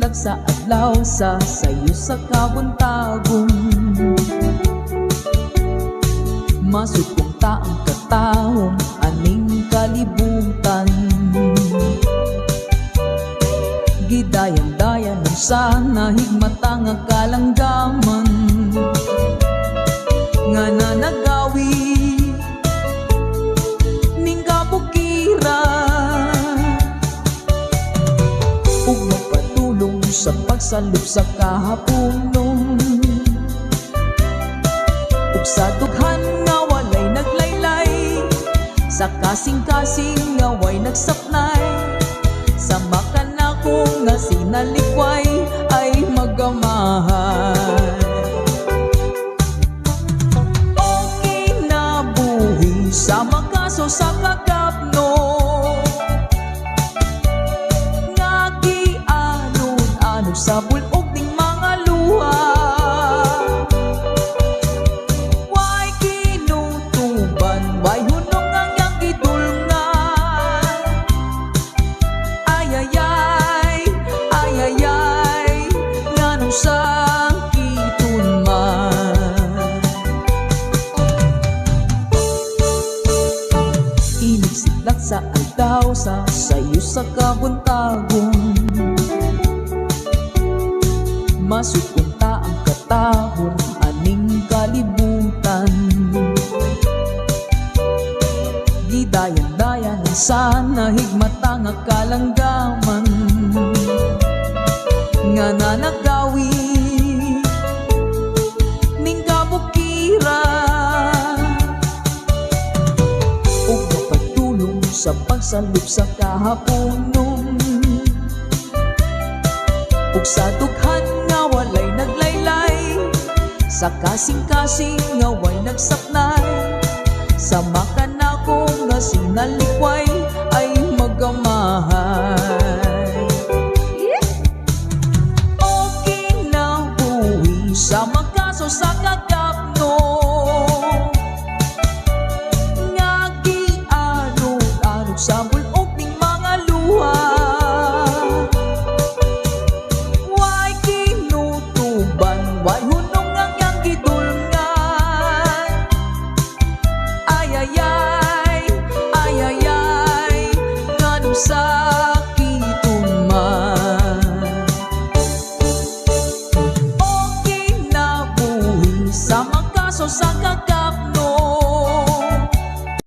Inisidlag sa adlaw sa sayo sa kabuntagong masupunta ang katahong aning kalibutan. Gidayan-dayan ng sana higmata nga kalanggaman nga nanagawi ning kabukiran ug magpatulong sa pagsalup sa kahapunon ug sa dughan nga walay naglaylay sa kasing-kasing nga way nagsapnay sa makanako nga sinalikway ay magamahan. Okay na buhi sa makaso sa kakapno nga gianon-anon sa bulog ning mga luha. Way kinutuban, way hunong ang iyang gidulngan. Ayayay, ayayay, nganong sakitun man. Inisidlag sa aldaw sa sayo sa kabuntagong masupunta ang katahong aning kalibutan. Gidayan-dayan ang sana higmata nga kalanggaman nga nanagawi ning kabukiran ug mapatulong sa pagsalup sa kahaponon ug sa dughan nga walay naglaylay sa kasing-kasing nga way nagsapnay sa makanako nga sinalikway ay magamahan.